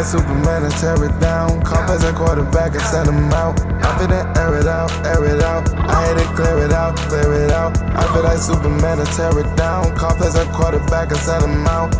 like Superman and tear it down. Call as a quarterback and send him out. I feel that air it out, air it out. I hate it, clear it out, clear it out. I feel like Superman and tear it down. Call as a quarterback and send him out.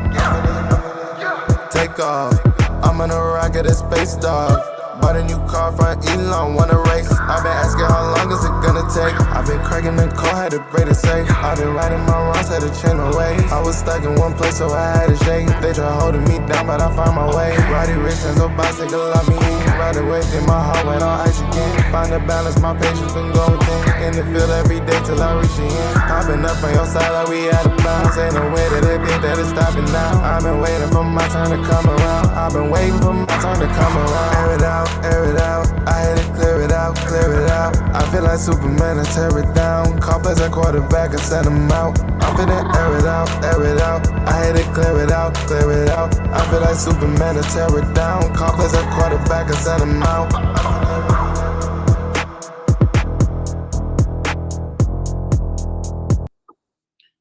Take off. I'm in a rocket, a space dog. Bought a new car from Elon, wanna race. I've been asking how long is it gonna take. I've been cracking the car, had to break it safe. I've been riding my wrongs, had to change my ways. I was stuck in one place, so I had to shake. They try holding me down, but I found my way. Riding rich and no bicycle, love me. Ride away, then my heart went all ice again. Find the balance, my patience been going thin. In the field every day till I reach the end. I've been up on your side like we out of bounds. Ain't no way that they think that it's stopping now. I've been waiting for my turn to come around. I've been waiting for my turn to come around. Air it out, air it out. I had to clear it out, clear it out. I feel like Superman and tear it down. Call as a quarterback and send him out. I feel that air it out, air it out. I had to clear it out, clear it out. I feel like Superman and tear it down. Call as a quarterback and send him out.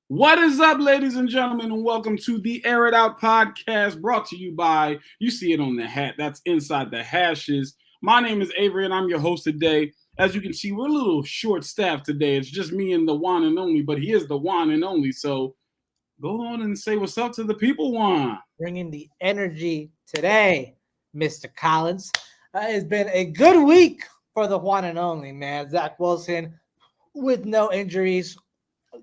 What is up, ladies and gentlemen, and welcome to the Air It Out podcast, brought to you by, you see it on the hat, that's inside the hashes. My name is Avery, and I'm your host today. As you can see, we're a little short-staffed today. It's just me and the one and only, but he is the one and only, so go on and say what's up to the people, Juan. Bringing the energy today, Mr. Collins. It's been a good week for the one and only, man. Zach Wilson with no injuries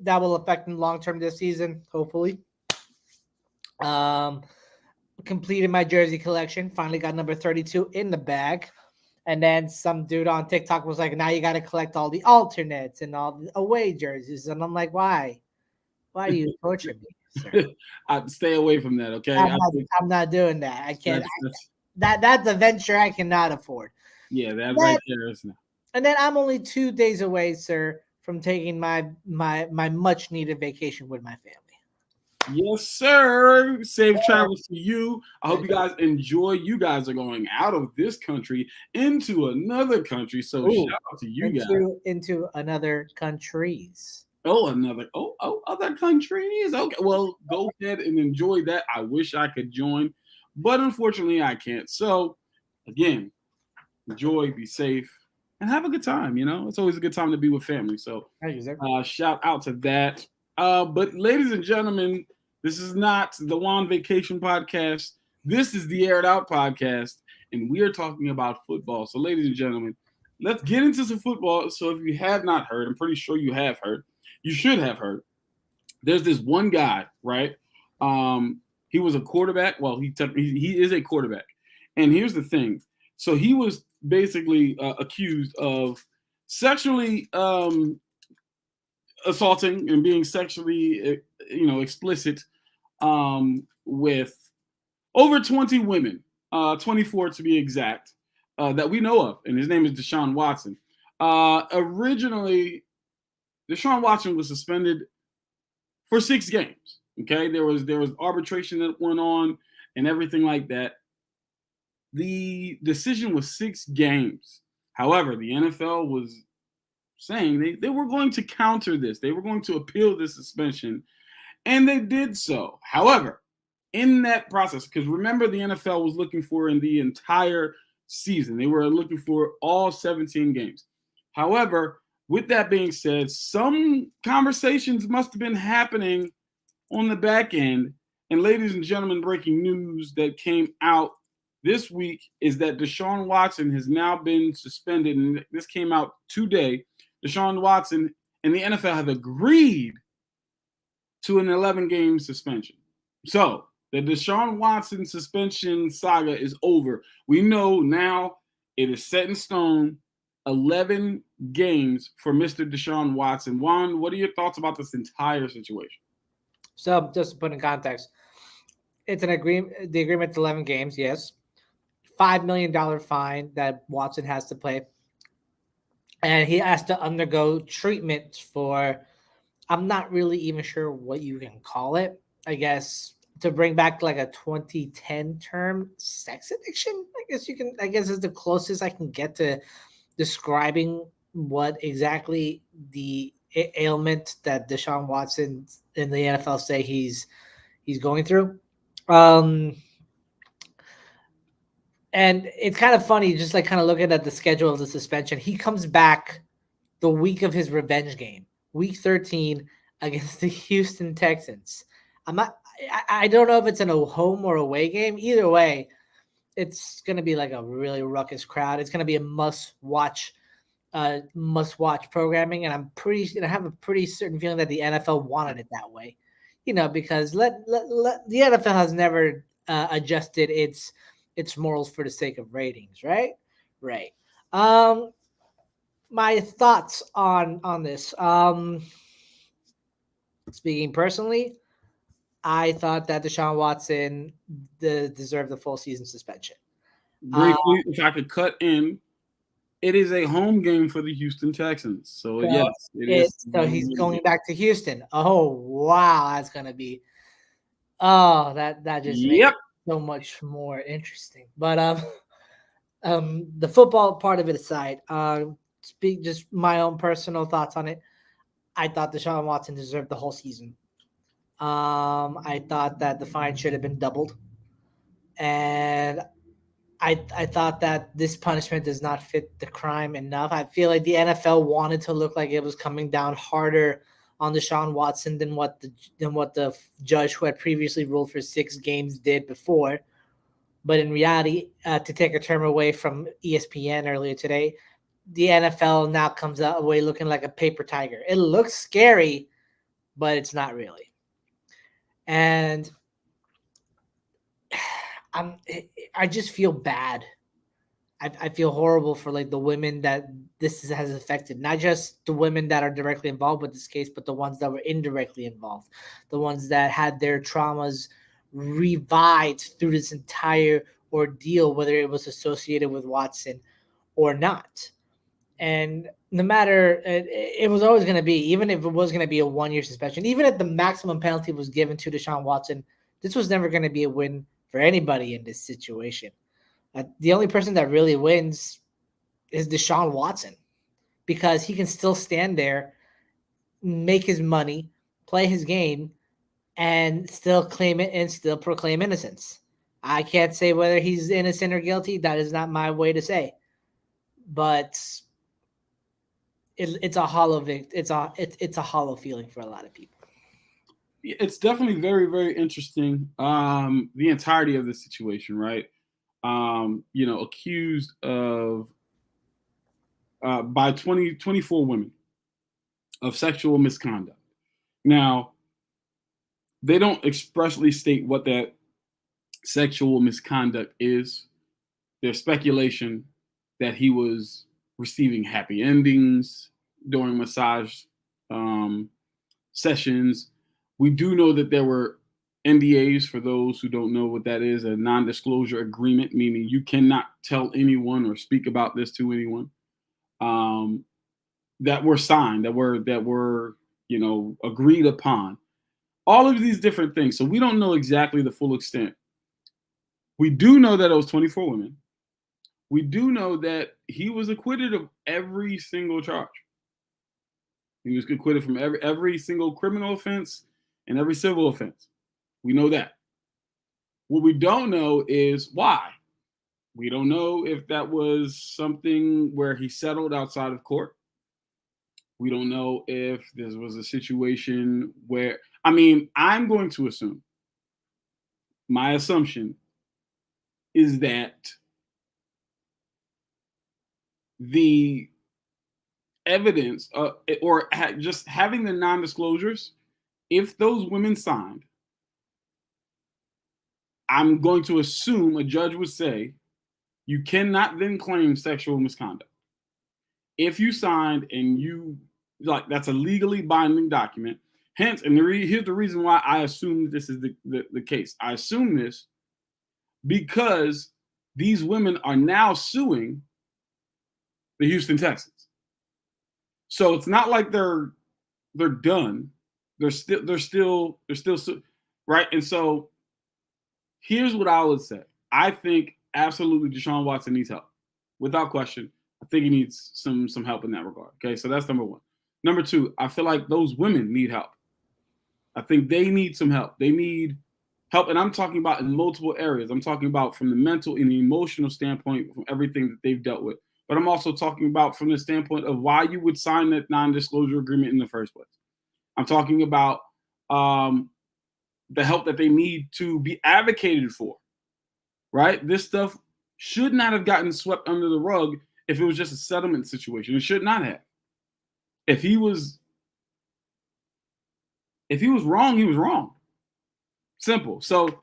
that will affect him long-term this season, hopefully. Completed my jersey collection. Finally got number 32 in the bag. And then some dude on TikTok was like, now you got to collect all the alternates and all the away jerseys. And I'm like, why? Why do you torture me, sir? I'd stay away from that, okay? I'm not doing that. I can't. That's a venture I cannot afford. Yeah, that right there is now. And then I'm only 2 days away, sir, from taking my much needed vacation with my family. Yes, sir. Safe travels to you. I hope you guys enjoy. You guys are going out of this country into another country. So shout out to you guys. Into another countries. Other countries. Okay. Well, go ahead and enjoy that. I wish I could join, but unfortunately I can't. So again, enjoy, be safe, and have a good time. You know, it's always a good time to be with family. So shout out to that. But ladies and gentlemen, this is not the Juan Vacation podcast. This is the Air It Out podcast, and we are talking about football. So ladies and gentlemen, let's get into some football. So if you have not heard, I'm pretty sure you have heard. You should have heard. There's this one guy, right? He was a quarterback. Well, he is a quarterback. And here's the thing. So he was basically accused of sexually assaulting and being sexually, explicit with over 20 women, 24 to be exact, that we know of. And his name is Deshaun Watson. Originally, Deshaun Watson was suspended for 6 games. Okay, there was arbitration that went on and everything like that. The decision was 6 games. However, the NFL was saying they were going to counter this. They were going to appeal this suspension, and they did so. However, in that process, because remember the NFL was looking for in the entire season, they were looking for all 17 games. However, with that being said, some conversations must have been happening on the back end. And ladies and gentlemen, breaking news that came out this week is that Deshaun Watson has now been suspended, and this came out today. Deshaun Watson and the NFL have agreed to an 11-game suspension. So the Deshaun Watson suspension saga is over. We know now it is set in stone. 11 games for Mr. Deshaun Watson. Juan, what are your thoughts about this entire situation? So just to put in context, it's an agreement. The agreement's 11 games, yes. $5 million fine that Watson has to pay. And he has to undergo treatment for, I'm not really even sure what you can call it. I guess to bring back like a 2010 term, sex addiction. I guess is the closest I can get to describing what exactly the ailment that Deshaun Watson in the NFL say he's going through. And it's kind of funny, just like kind of looking at the schedule of the suspension. He comes back the week of his revenge game, week 13 against the Houston Texans. I don't know if it's in a home or away game. Either way, it's going to be like a really ruckus crowd. It's going to be a must-watch programming, and I have a pretty certain feeling that the NFL wanted it that way, because the NFL has never adjusted its morals for the sake of ratings, right? Right. My thoughts on this. Speaking personally, I thought that Deshaun Watson deserved the full season suspension. Briefly, if I could cut in, it is a home game for the Houston Texans. So yes, it is. So he's going back to Houston. Oh wow, that's gonna be. Oh, that just makes it so much more interesting. But the football part of it aside, speak just my own personal thoughts on it. I thought Deshaun Watson deserved the whole season. I thought that the fine should have been doubled, and I thought that this punishment does not fit the crime enough. I feel like the NFL wanted to look like it was coming down harder on Deshaun Watson than what the judge who had previously ruled for 6 games did before. But in reality, to take a term away from ESPN earlier today, the NFL now comes away looking like a paper tiger. It looks scary, but it's not really. And I just feel bad. I feel horrible for like the women that this has affected, not just the women that are directly involved with this case, but the ones that were indirectly involved, the ones that had their traumas revived through this entire ordeal, whether it was associated with Watson or not. And no matter, it was always going to be, even if it was going to be a 1-year suspension, even if the maximum penalty was given to Deshaun Watson, this was never going to be a win for anybody in this situation. The only person that really wins is Deshaun Watson, because he can still stand there, make his money, play his game, and still claim it and still proclaim innocence. I can't say whether he's innocent or guilty. That is not my way to say. But it's a hollow it's a hollow feeling for a lot of people. It's definitely very, very interesting. The entirety of the situation, right? Accused of by 24 women of sexual misconduct. Now, they don't expressly state what that sexual misconduct is. There's speculation that he was receiving happy endings during massage sessions. We do know that there were NDAs, for those who don't know what that is, a non-disclosure agreement, meaning you cannot tell anyone or speak about this to anyone, that were signed, that were agreed upon. All of these different things. So we don't know exactly the full extent. We do know that it was 24 women. We do know that he was acquitted of every single charge. He was acquitted from every single criminal offense and every civil offense. We know that. What we don't know is why. We don't know if that was something where he settled outside of court. We don't know if this was a situation where, I'm going to assume, my assumption is that the evidence just having the non-disclosures, if those women signed, I'm going to assume a judge would say you cannot then claim sexual misconduct. If you signed and that's a legally binding document. Hence, and here's the reason why I assume this is the case. I assume this because these women are now suing the Houston Texans. So it's not like they're done. They're still right. And so here's what I would say. I think absolutely Deshaun Watson needs help, without question. I think he needs some help in that regard. Okay, so that's number one. Number two, I feel like those women need help. I think they need some help. They need help, and I'm talking about in multiple areas. I'm talking about from the mental and the emotional standpoint, from everything that they've dealt with. But I'm also talking about from the standpoint of why you would sign that non-disclosure agreement in the first place. I'm talking about the help that they need to be advocated for, right? This stuff should not have gotten swept under the rug if it was just a settlement situation. It should not have. If he was wrong, he was wrong. Simple. So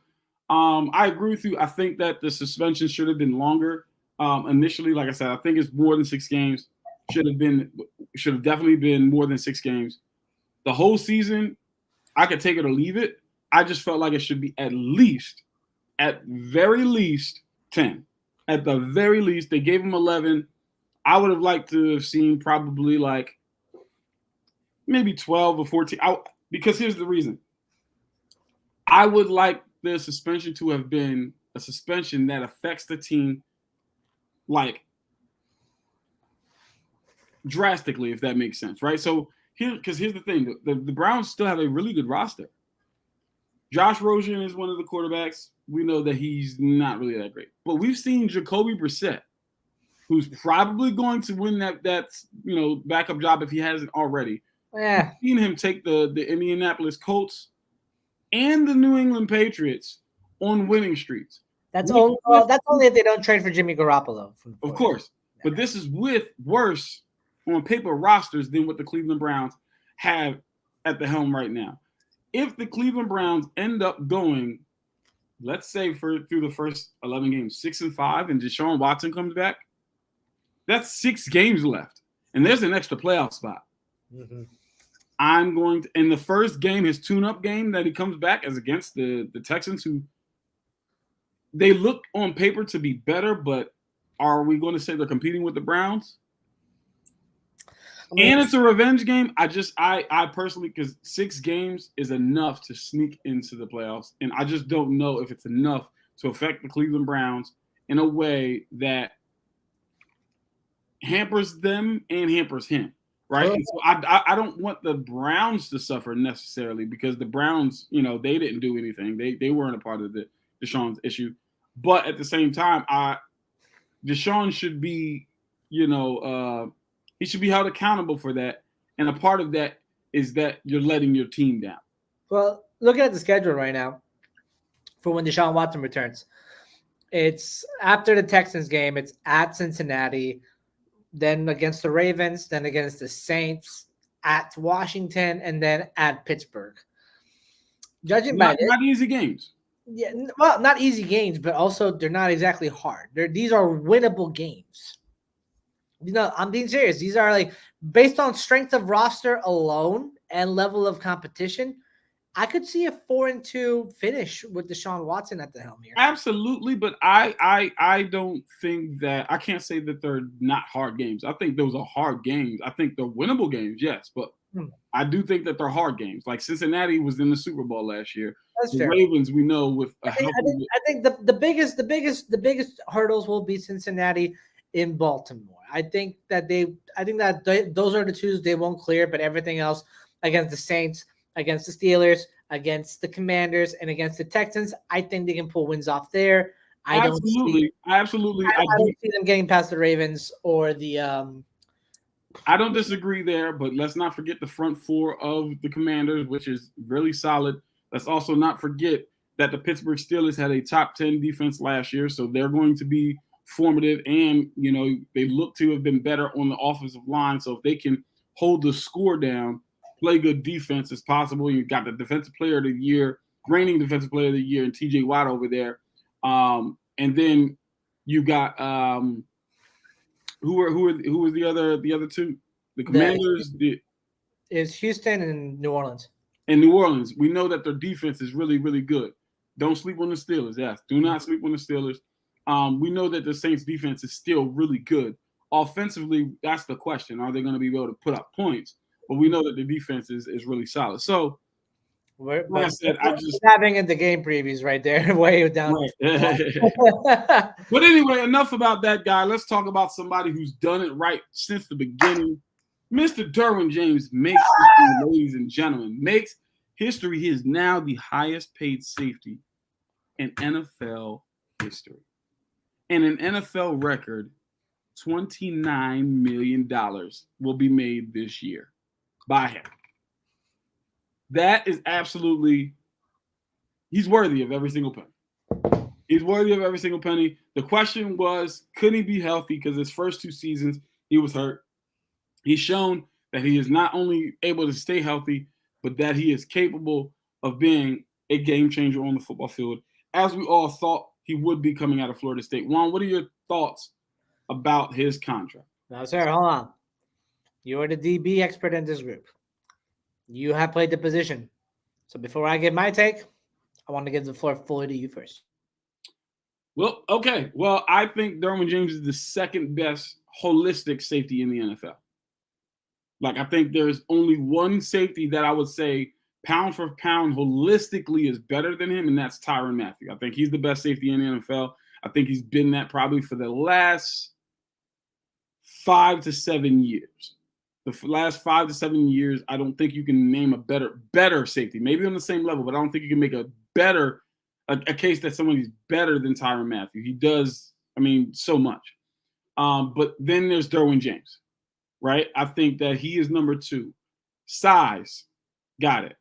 I agree with you. I think that the suspension should have been longer. Initially, like I said, I think it's more than 6 games. Should have definitely been more than 6 games. The whole season, I could take it or leave it. I just felt like it should be at very least 10. At the very least, they gave him 11. I would have liked to have seen probably like maybe 12 or 14. Because here's the reason. I would like the suspension to have been a suspension that affects the team like drastically, if that makes sense, right? So here's the thing. The Browns still have a really good roster. Josh Rosen is one of the quarterbacks. We know that he's not really that great. But we've seen Jacoby Brissett, who's probably going to win that backup job if he hasn't already. Yeah. We've seen him take the Indianapolis Colts and the New England Patriots on winning streaks. That's only if they don't trade for Jimmy Garoppolo. Of course. But this is with worse on paper rosters than what the Cleveland Browns have at the helm right now. If the Cleveland Browns end up going, let's say through the first 11 games, 6-5, and Deshaun Watson comes back, that's 6 games left. And there's an extra playoff spot. Mm-hmm. I'm going to, in the first game, his tune-up game that he comes back as against the Texans, who they look on paper to be better, but are we going to say they're competing with the Browns? And it's a revenge game. I personally, because 6 games is enough to sneak into the playoffs, and I just don't know if it's enough to affect the Cleveland Browns in a way that hampers them and hampers him, right? And so I don't want the Browns to suffer necessarily, because the Browns, they didn't do anything. They weren't a part of the Deshaun's issue. But at the same time, Deshaun should be, he should be held accountable for that. And a part of that is that you're letting your team down. Well, looking at the schedule right now for when Deshaun Watson returns, it's after the Texans game, it's at Cincinnati, then against the Ravens, then against the Saints, at Washington, and then at Pittsburgh. Judging by this, not easy games. Yeah, well, not easy games, but also they're not exactly hard. These are winnable games. I'm being serious. These are like based on strength of roster alone and level of competition. I could see a 4-2 finish with Deshaun Watson at the helm here. Absolutely, but I don't think that I can't say that they're not hard games. I think those are hard games. I think they're winnable games, yes, but I do think that they're hard games. Like Cincinnati was in the Super Bowl last year. That's the fair. Ravens, we know with I think the biggest hurdles will be Cincinnati in Baltimore. I think that those are the 2s they won't clear, but everything else against the Saints, against the Steelers, against the Commanders, and against the Texans, I think they can pull wins off there. I don't see them getting past the Ravens or the. I don't disagree there, but let's not forget the front 4 of the Commanders, which is really solid. Let's also not forget that the Pittsburgh Steelers had a top 10 defense last year, so they're going to be formative, and they look to have been better on the offensive line. So if they can hold the score down, play good defense as possible, you've got the defensive player of the year, reigning defensive player of the year, and TJ Watt over there, and then you got who are the other 2? The Commanders. It's Houston and New Orleans. In New Orleans, we know that their defense is really, really good. Don't sleep on the Steelers. Yes, do not sleep on the Steelers. We know that the Saints defense is still really good. Offensively, that's the question. Are they going to be able to put up points? But we know that the defense is really solid. So, like I said, having in the game previews right there, way down. Right. But anyway, enough about that guy. Let's talk about somebody who's done it right since the beginning. Mr. Darren James makes history, ladies and gentlemen. Makes history. He is now the highest paid safety in NFL history. And an NFL record, $29 million will be made this year by him. That is absolutely, he's worthy of every single penny. He's worthy of every single penny. The question was, could he be healthy? Because his first 2 seasons, he was hurt. He's shown that he is not only able to stay healthy, but that he is capable of being a game changer on the football field, as we all thought he would be coming out of Florida State. Juan, what are your thoughts about his contract? Now, sir, hold on. You are the DB expert in this group. You have played the position. So before I give my take, I want to give the floor fully to you first. Well, okay. Well, I think Darren James is the second best holistic safety in the NFL. Like, I think there's only one safety that I would say pound for pound holistically is better than him, and that's Tyrann Mathieu. I think he's the best safety in the NFL. I think he's been that probably for the last 5 to 7 years. The last 5 to 7 years, I don't think you can name a better safety. Maybe on the same level, but I don't think you can make a case that somebody's better than Tyrann Mathieu. He does, so much. But then there's Derwin James, right? I think that he is number 2. Size, got it.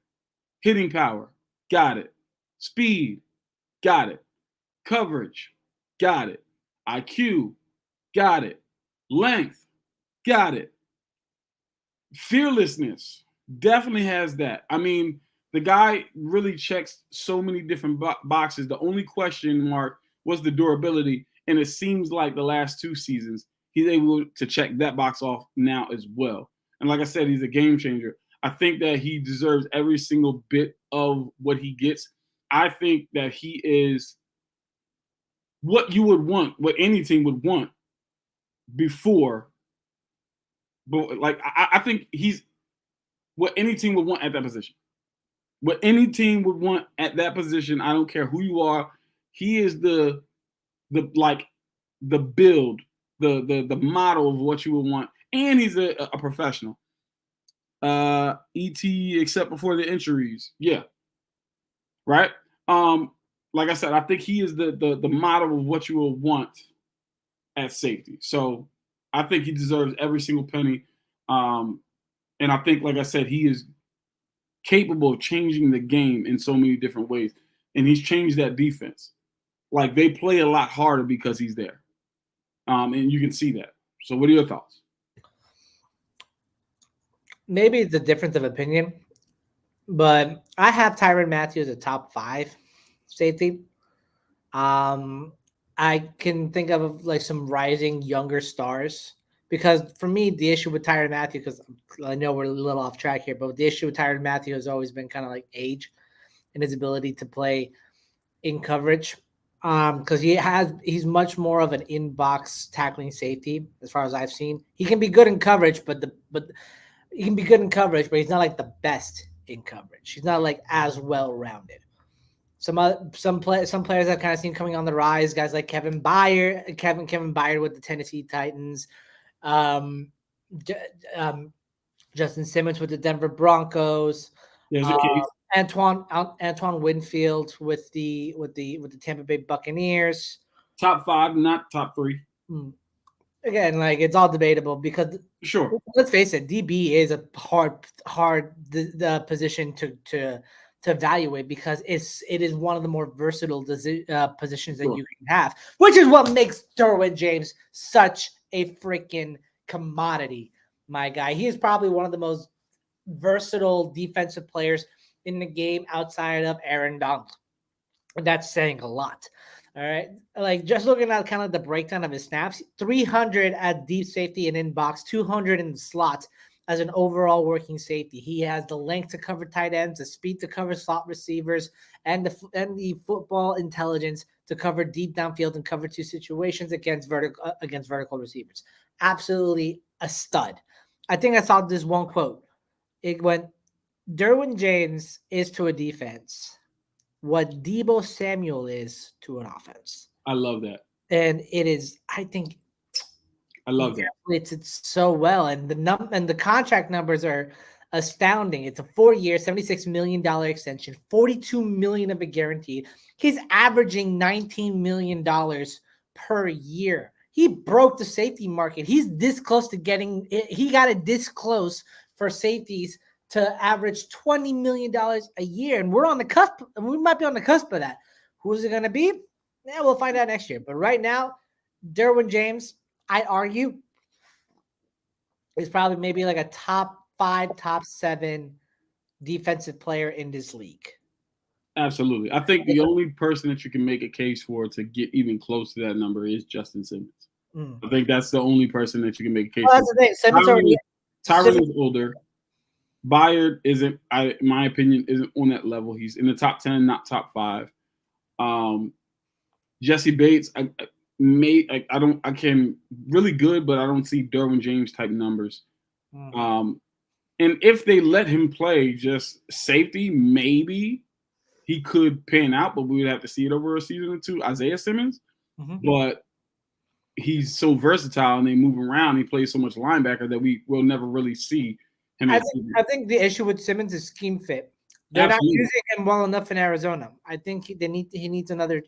Hitting power, got it. Speed, got it. Coverage, got it. IQ, got it. Length, got it. Fearlessness, definitely has that. The guy really checks so many different boxes. The only question mark was the durability, and it seems like the last 2 seasons, he's able to check that box off now as well. And like I said, he's a game changer. I think that he deserves every single bit of what he gets. I think that he is what you would want, what any team would want before. But I think he's what any team would want at that position. What any team would want at that position, I don't care who you are. He is the build, the model of what you would want. And he's a professional. ET except before the injuries. Yeah. Right? Like I said, I think he is the model of what you will want at safety. So I think he deserves every single penny. And I think, like I said, he is capable of changing the game in so many different ways. And he's changed that defense. Like, they play a lot harder because he's there. And you can see that. So what are your thoughts? Maybe it's a difference of opinion, but I have Tyrann Mathieu as a top 5 safety. I can think of like some rising younger stars, because for me, the issue with Tyrann Mathieu, because I know we're a little off track here, but the issue with Tyrann Mathieu has always been kind of like age and his ability to play in coverage. Because he's much more of an in-box tackling safety as far as I've seen. He can be good in coverage, but he can be good in coverage, but he's not like the best in coverage. He's not like as well-rounded. Some players I've kind of seen coming on the rise, guys like Kevin Byard with the Tennessee Titans, Justin Simmons with the Denver Broncos. There's a case. Antoine Winfield with the Tampa Bay Buccaneers. Top 5, not top 3. Again, like, it's all debatable because sure. Let's face it, DB is a hard the position to evaluate, because it is one of the more versatile positions that you can have, which is what makes Derwin James such a freaking commodity, my guy. He is probably one of the most versatile defensive players in the game outside of Aaron Donald. That's saying a lot. All right. Like, just looking at kind of the breakdown of his snaps, 300 at deep safety and in box, 200 in the slot as an overall working safety. He has the length to cover tight ends, the speed to cover slot receivers, and the football intelligence to cover deep downfield and cover 2 situations against vertical receivers. Absolutely a stud. I think I saw this one quote. It went, Derwin James is to a defense what Deebo Samuel is to an offense. I love that. And it is, I think, I love that. It's so well. And the contract numbers are astounding. It's a 4-year, $76 million extension, $42 million of it guaranteed. He's averaging $19 million per year. He broke the safety market. He's this close to getting it. He got it this close for safeties to average $20 million a year. And we're on the cusp. We might be on the cusp of that. Who's it going to be? Yeah, we'll find out next year. But right now, Derwin James, I'd argue, is probably maybe like a top 5, top 7 defensive player in this league. Absolutely. I think the only person that you can make a case for to get even close to that number is Justin Simmons. I think that's the only person that you can make a case for. That's the thing. Simmons Tyron is older. Byard isn't, in my opinion, isn't on that level. He's in the top 10, not top 5. Jesse Bates, I can really good, but I don't see Derwin James type numbers. And if they let him play just safety, maybe he could pan out, but we would have to see it over a season or two. Isaiah Simmons, but he's so versatile and they move around. He plays so much linebacker that we will never really see him. I think the issue with Simmons is scheme fit. They're not using him well enough in Arizona. I think he needs another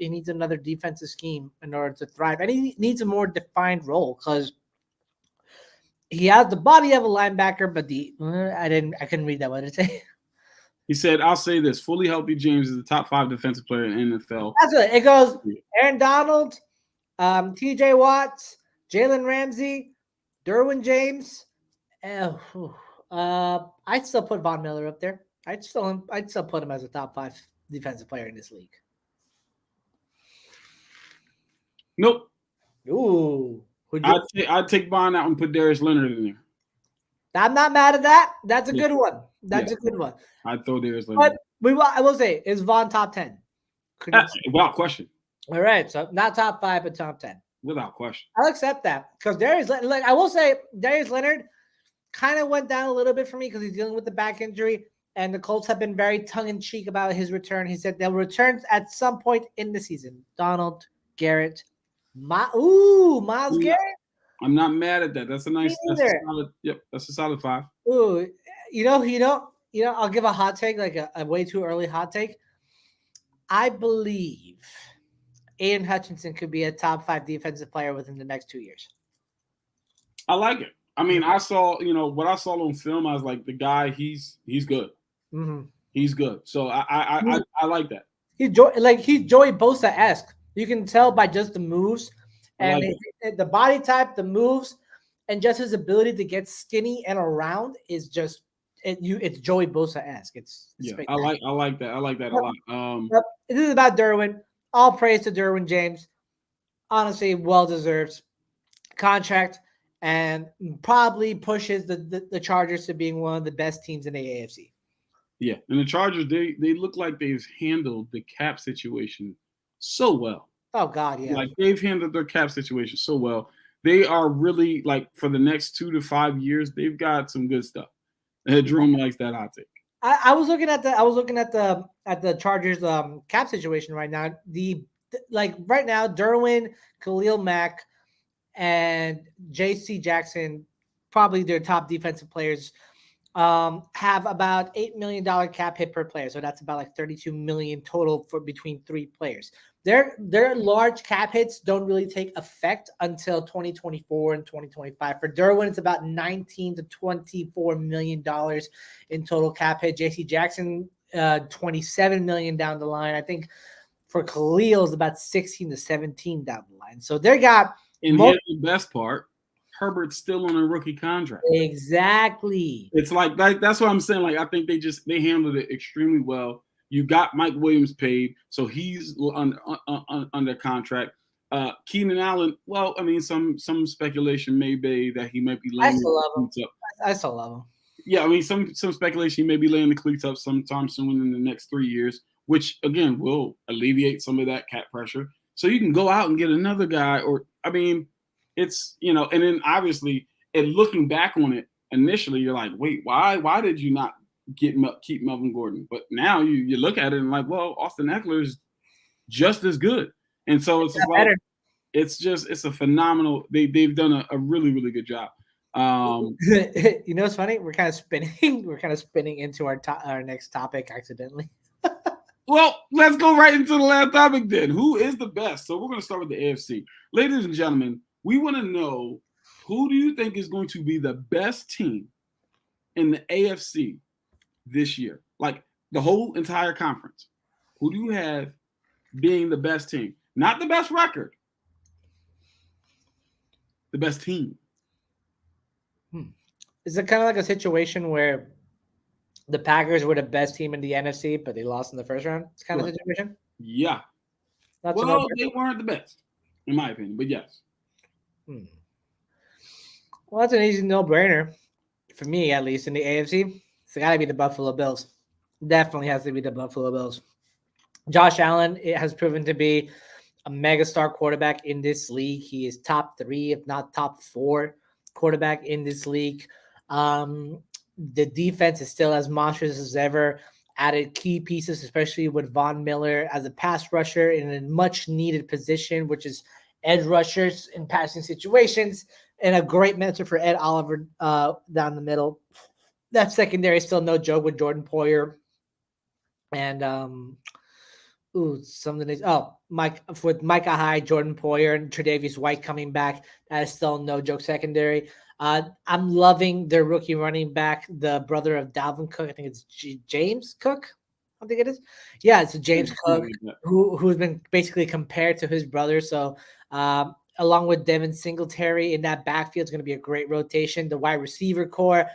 defensive scheme in order to thrive, and he needs a more defined role because he has the body of a linebacker, but I couldn't read that. What did it say? He said, "I'll say this: fully healthy James is the top 5 defensive player in the NFL." That's it. It goes Aaron Donald, T.J. Watts, Jalen Ramsey, Derwin James. I'd still put Von Miller up there. I'd still put him as a top 5 defensive player in this league. Nope. Ooh. I'd take Von out and put Darius Leonard in there. I'm not mad at that. That's a good one. That's a good one. I'd throw Darius Leonard. But I will say, is Von top 10? Without question. All right. So not top 5, but top 10. Without question. I'll accept that. Because I will say, Darius Leonard kind of went down a little bit for me because he's dealing with the back injury. And the Colts have been very tongue-in-cheek about his return. He said they'll return at some point in the season. Donald, Garrett, Myles Garrett. I'm not mad at that. That's a nice. That's a solid, that's a solid 5. Ooh, I'll give a hot take, like a way too early hot take. I believe Aiden Hutchinson could be a top 5 defensive player within the next 2 years. I like it. I mean, I saw, what I saw on film. I was like, the guy, he's good. Mm-hmm. He's good. So I like that. He's Joey Bosa-esque. You can tell by just the moves and the body type, the moves, and just his ability to get skinny and around is just it's Joey Bosa-esque. It's I like that. I like that a lot. This is about Derwin. All praise to Derwin James. Honestly, well-deserved contract. And probably pushes the Chargers to being one of the best teams in the AFC. Yeah, and the Chargers, they look like they've handled the cap situation so well. Oh, God, yeah. Like, they've handled their cap situation so well. They are really, like, for the next 2 to 5 years, they've got some good stuff. Jerome likes that hot take. I was looking at the Chargers cap situation right now. Right now, Derwin, Khalil Mack, and J.C. Jackson, probably their top defensive players, have about $8 million cap hit per player. So that's about like $32 million total for between 3 players. Their large cap hits don't really take effect until 2024 and 2025. For Derwin, it's about $19 to $24 million in total cap hit. J.C. Jackson, $27 million down the line. I think for Khalil is about 16 to 17 down the line. So they got. And here's the best part: Herbert's still on a rookie contract. Exactly. It's like that's what I'm saying. Like, I think they handled it extremely well. You got Mike Williams paid, so he's under contract. Keenan Allen, well, I mean, some speculation may be that he might be laying the cleats up. I still love him. Yeah, I mean, some speculation he may be laying the cleats up sometime soon in the next 3 years, which again will alleviate some of that cap pressure. So you can go out and get another guy, or I mean, it's and then obviously, and looking back on it initially, you're like, wait, why did you not keep Melvin Gordon? But now you look at it and like, well, Austin Eckler is just as good, and so it's just like, it's a phenomenal. They've done a really, really good job. You know what's funny? We're kind of spinning. We're kind of spinning into our next topic accidentally. Well, let's go right into the last topic then. Who is the best? So we're going to start with the AFC. Ladies and gentlemen, we want to know, who do you think is going to be the best team in the AFC this year? Like the whole entire conference. Who do you have being the best team? Not the best record. The best team. Is it kind of like a situation where the Packers were the best team in the NFC, but they lost in the first round? It's kind of a situation. Yeah. That's well, they weren't the best, in my opinion, but yes. Well, that's an easy no-brainer for me, at least in the AFC. It's got to be the Buffalo Bills. Definitely has to be the Buffalo Bills. Josh Allen, it has proven to be a megastar quarterback in this league. He is top 3, if not top 4 quarterback in this league. The defense is still as monstrous as ever. Added key pieces, especially with Von Miller as a pass rusher in a much needed position, which is edge rushers in passing situations, and a great mentor for Ed Oliver down the middle. That secondary is still no joke with Jordan Poyer and with Micah Hyde, Jordan Poyer, and Tre'Davious White coming back. That is still no joke secondary. I'm loving their rookie running back, the brother of Dalvin Cook. I think it's James Cook. I think it is. Yeah, it's James Cook, who's been basically compared to his brother. So along with Devin Singletary in that backfield, it's going to be a great rotation. The wide receiver core,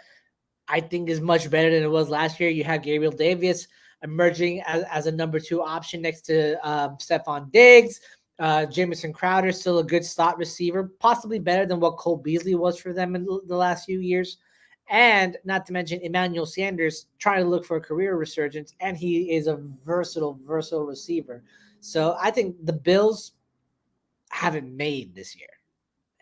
I think, is much better than it was last year. You have Gabriel Davis emerging as a number 2 option next to Stephon Diggs. Jamison Crowder, still a good slot receiver, possibly better than what Cole Beasley was for them in the last few years. And not to mention Emmanuel Sanders trying to look for a career resurgence, and he is a versatile receiver. So I think the Bills have it made this year.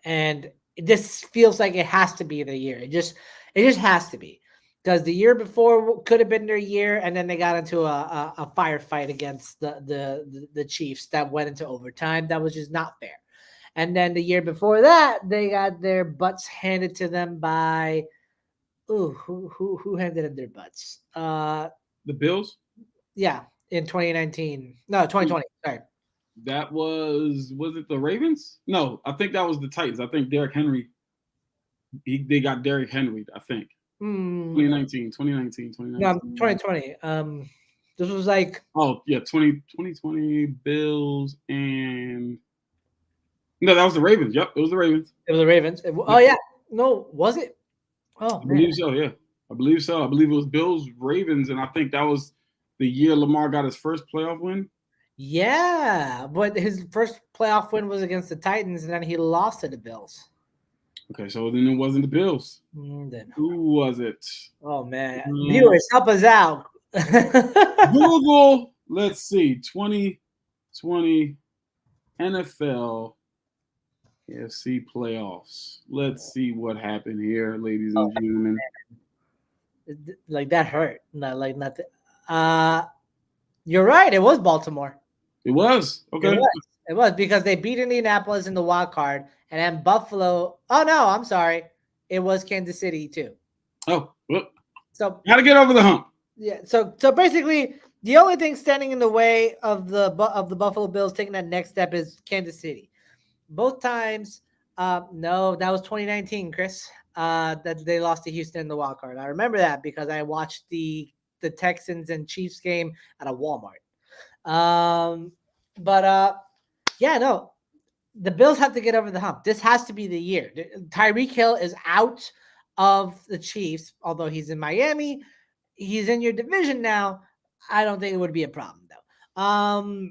And this feels like it has to be the year. It just has to be. Because the year before could have been their year, and then they got into a firefight against the Chiefs that went into overtime. That was just not fair. And then the year before that, they got their butts handed to them by who handed them their butts? The Bills? Yeah, in 2019. No, 2020. Sorry. That was it the Ravens? No, I think that was the Titans. I think Derrick Henry. They got Derrick Henry, I think. 2019. No, 2020. This was like 2020 Bills and no, that was the Ravens. Yep, it was the Ravens. It was the Ravens. Oh yeah, no, was it? Oh, I believe so. Yeah, I believe so. I believe it was Bills Ravens, and I think that was the year Lamar got his first playoff win. Yeah, but his first playoff win was against the Titans, and then he lost to the Bills. Okay, so then it wasn't the Bills. Who was it? Oh, man. Viewers, help us out. Google, let's see, 2020 NFL AFC playoffs. Let's see what happened here, ladies and gentlemen. Like, that hurt. Not like nothing. You're right. It was Baltimore. It was? Okay. It was because they beat Indianapolis in the wild card, and then Buffalo. Oh no, I'm sorry. It was Kansas City too. Oh, well, so gotta get over the hump. Yeah. So basically, the only thing standing in the way of the Buffalo Bills taking that next step is Kansas City. Both times, no, that was 2019, Chris. That they lost to Houston in the wild card. I remember that because I watched the Texans and Chiefs game at a Walmart. Yeah, no, the Bills have to get over the hump. This has to be the year. Tyreek Hill is out of the Chiefs, although he's in Miami. He's in your division now. I don't think it would be a problem, though.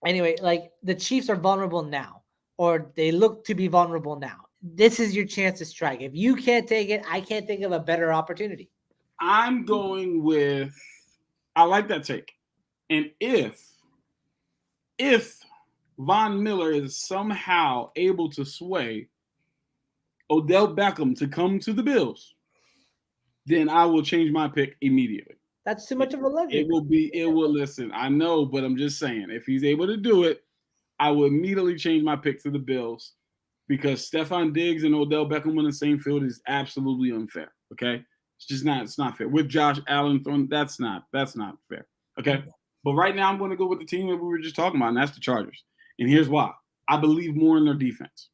Anyway, like the Chiefs are vulnerable now, or they look to be vulnerable now. This is your chance to strike. If you can't take it, I can't think of a better opportunity. I'm going with, I like that take. And if Von Miller is somehow able to sway Odell Beckham to come to the Bills, then I will change my pick immediately. That's too much of a luxury. It will listen. I know, but I'm just saying, if he's able to do it, I will immediately change my pick to the Bills. because Stephon Diggs and Odell Beckham on the same field is absolutely unfair. Okay, it's not fair. With Josh Allen throwing, that's not fair. Okay, but right now I'm going to go with the team that we were just talking about, and that's the Chargers. And here's why: I believe more in their defense.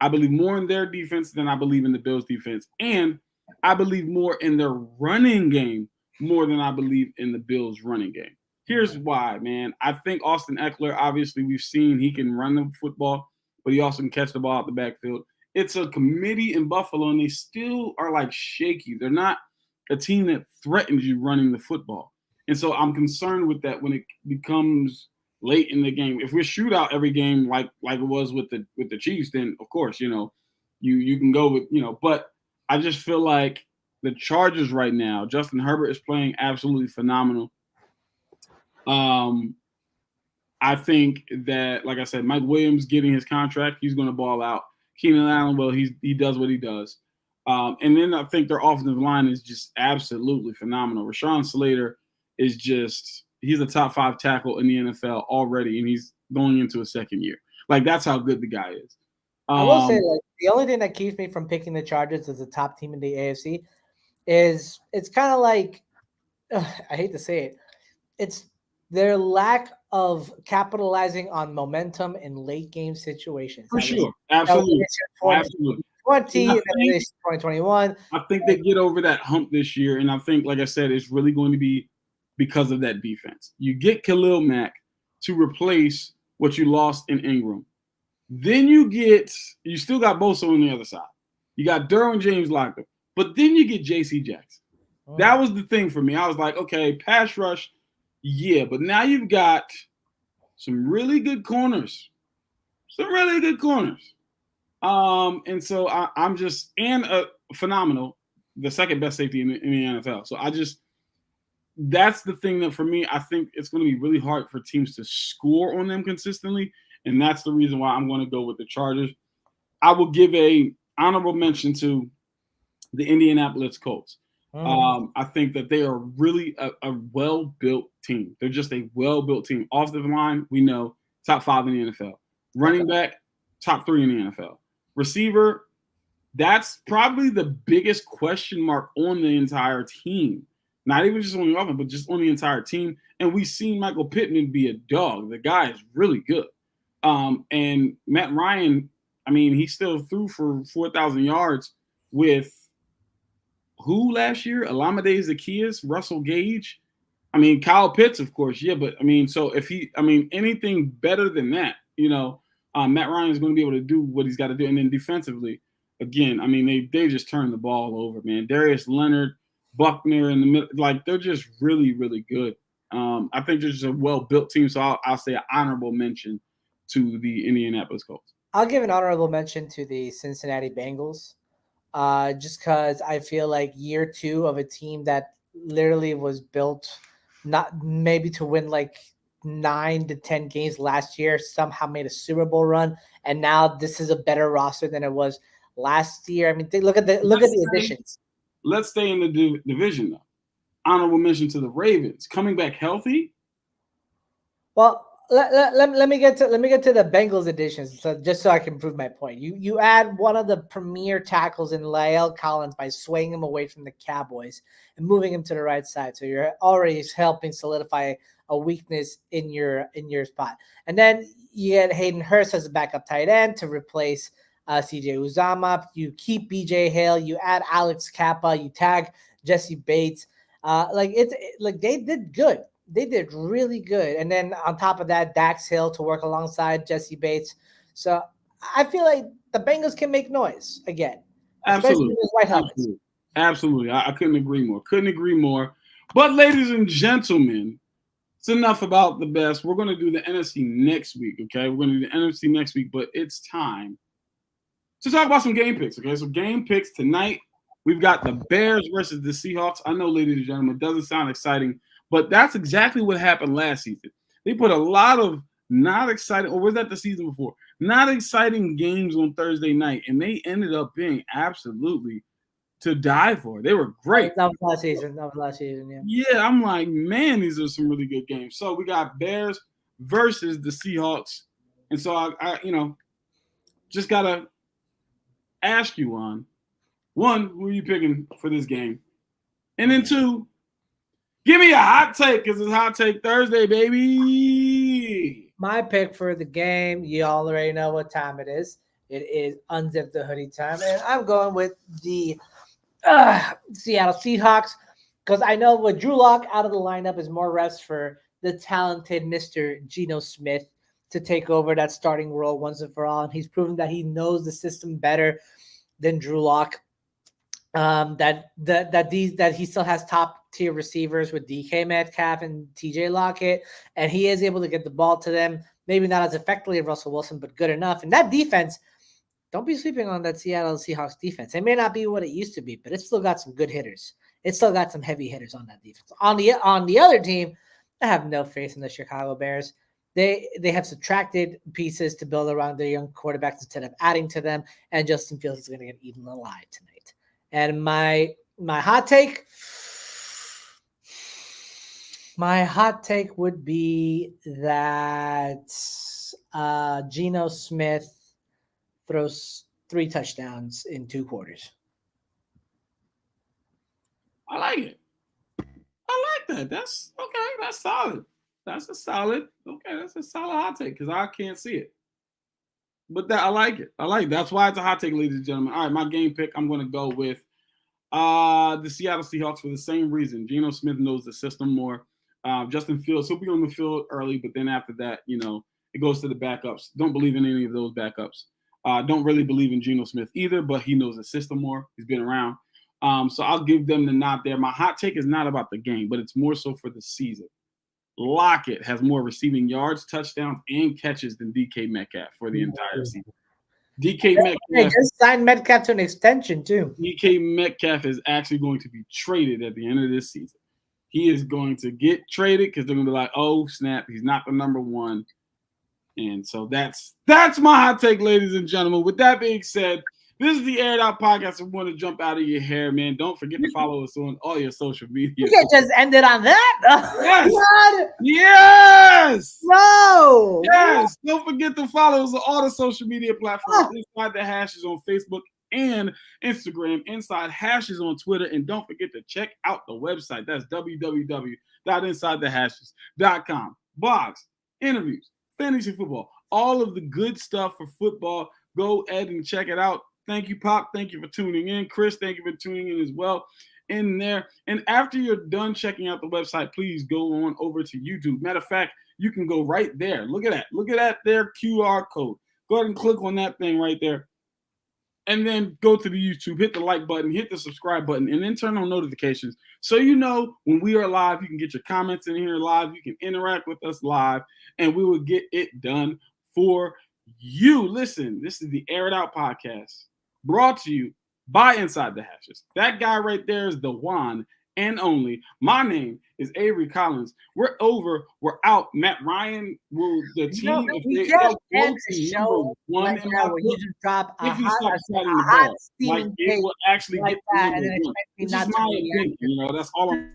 I believe more in their defense than I believe in the Bills' defense, and I believe more in their running game more than I believe in the Bills' running game. Here's why, man. I think Austin Eckler, obviously, we've seen he can run the football, but he also can catch the ball out the backfield. It's a committee in Buffalo, and they still are like shaky. They're not a team that threatens you running the football. And so I'm concerned with that when it becomes late in the game. If we're shootout every game like it was with the Chiefs, then of course, you can go with, but I just feel like the Chargers right now, Justin Herbert is playing absolutely phenomenal. I think that, like I said, Mike Williams getting his contract, he's going to ball out. Keenan Allen, well, he does what he does. And then I think their offensive line is just absolutely phenomenal. Rashawn Slater is he's a top 5 tackle in the NFL already, and he's going into a second year. Like, that's how good the guy is. I will say, like, the only thing that keeps me from picking the Chargers as the top team in the AFC is it's kind of like, I hate to say it, it's their lack of capitalizing on momentum in late game situations. For sure. Absolutely. 2020, 2021. I think they get over that hump this year, and I think, like I said, it's really going to be because of that defense. You get Khalil Mack to replace what you lost in Ingram. Then you still got Bosa on the other side. You got Darren James locked up. But then you get J.C. Jackson. Oh. That was the thing for me. I was like, okay, pass rush, yeah. But now you've got some really good corners. And so I'm just – and phenomenal, the second best safety in the NFL. So that's the thing that for me, I think it's going to be really hard for teams to score on them consistently. And that's the reason why I'm going to go with the Chargers. I will give a honorable mention to the Indianapolis Colts. I think that they are really a well-built team. They're just a well-built team. Offensive line, we know, top 5 in the NFL. Running back, top 3 in the NFL. Receiver, that's probably the biggest question mark on the entire team. Not even just on the offense, but just on the entire team. And we've seen Michael Pittman be a dog. The guy is really good. And Matt Ryan, I mean, he still threw for 4,000 yards with who last year? Olamide Zaccheaus, Russell Gage. I mean, Kyle Pitts, of course. Yeah, but I mean, so anything better than that, Matt Ryan is going to be able to do what he's got to do. And then defensively, again, I mean, they just turned the ball over, man. Darius Leonard, Buckner in the middle, like they're just really, really good. I think they're just a well-built team. So I'll say an honorable mention to the Indianapolis Colts. I'll give an honorable mention to the Cincinnati Bengals. Just because I feel like year 2 of a team that literally was built not maybe to win like 9 to 10 games last year, somehow made a Super Bowl run, and now this is a better roster than it was last year. I mean, look at the additions. Let's stay in the division though. Honorable mention to the Ravens coming back healthy. Well, let me get to the Bengals additions, so just so I can prove my point. You add one of the premier tackles in La'el Collins by swaying him away from the Cowboys and moving him to the right side, so you're already helping solidify a weakness in your spot. And then you get Hayden Hurst as a backup tight end to replace CJ Uzomah. You keep BJ Hale. You add Alex Kappa. You tag Jesse Bates. They did good. They did really good. And then on top of that, Dax Hill to work alongside Jesse Bates. So I feel like the Bengals can make noise again. Absolutely. Absolutely. I couldn't agree more. But ladies and gentlemen, it's enough about the best. We're going to do the NFC next week, okay? We're going to do the NFC next week, but it's time to talk about some game picks, okay? So game picks tonight, we've got the Bears versus the Seahawks. I know, ladies and gentlemen, it doesn't sound exciting, but that's exactly what happened last season. They put a lot of not exciting, or was that the season before? Not exciting games on Thursday night, and they ended up being absolutely to die for. They were great. That was last season, yeah. Yeah, I'm like, man, these are some really good games. So we got Bears versus the Seahawks. And so I just got to ask you on one, who are you picking for this game? And then two, give me a hot take because it's Hot Take Thursday, baby. My pick for the game, you all already know what time it is. It is unzip the hoodie time, and I'm going with the Seattle Seahawks because I know with Drew Lock out of the lineup is more rest for the talented Mr. Geno Smith to take over that starting role once and for all, and he's proven that he knows the system better than Drew Lock. That he still has top tier receivers with DK Metcalf and TJ Lockett, and he is able to get the ball to them. Maybe not as effectively as Russell Wilson, but good enough. And that defense, don't be sleeping on that Seattle Seahawks defense. It may not be what it used to be, but it's still got some good hitters. It's still got some heavy hitters on that defense. On the other team, I have no faith in the Chicago Bears. They have subtracted pieces to build around their young quarterbacks instead of adding to them, and Justin Fields is going to get eaten alive tonight. And my hot take would be that Geno Smith throws 3 touchdowns in 2 quarters. I like it. I like that. That's okay. That's solid. That's a solid hot take because I can't see it. But I like it. That's why it's a hot take, ladies and gentlemen. All right, my game pick, I'm going to go with the Seattle Seahawks for the same reason. Geno Smith knows the system more. Justin Fields, he'll be on the field early, but then after that, it goes to the backups. Don't believe in any of those backups. Don't really believe in Geno Smith either, but he knows the system more. He's been around. So I'll give them the nod there. My hot take is not about the game, but it's more so for the season. Lockett has more receiving yards, touchdowns, and catches than DK Metcalf for the entire season. DK Metcalf. They just signed Metcalf to an extension, too. DK Metcalf is actually going to be traded at the end of this season. He is going to get traded because they're going to be like, oh, snap, he's not the number one. And so that's my hot take, ladies and gentlemen. With that being said, this is the Aired Out Podcast. I want to jump out of your hair, man. Don't forget to follow us on all your social media. You can't just end it on that. Yes. God. Yes. No. Yes. Don't forget to follow us on all the social media platforms. Inside the Hashes on Facebook and Instagram. Inside Hashes on Twitter. And don't forget to check out the website. That's www.insidethehashes.com. Blogs, interviews, fantasy football, all of the good stuff for football. Go ahead and check it out. Thank you, Pop. Thank you for tuning in. Chris, thank you for tuning in as well in there. And after you're done checking out the website, please go on over to YouTube. Matter of fact, you can go right there. Look at that. Look at that there QR code. Go ahead and click on that thing right there. And then go to the YouTube, hit the like button, hit the subscribe button, and then turn on notifications. So you know when we are live, you can get your comments in here live. You can interact with us live, and we will get it done for you. Listen, this is the Air It Out Podcast, brought to you by Inside the Hashes. That guy right there is the one and only. My name is Avery Collins. We're over. We're out. Matt Ryan will the team. We just end the show one like that where you just drop a hot like it will actually like get that, and then this expect me is not my to react. opinion. That's all I'm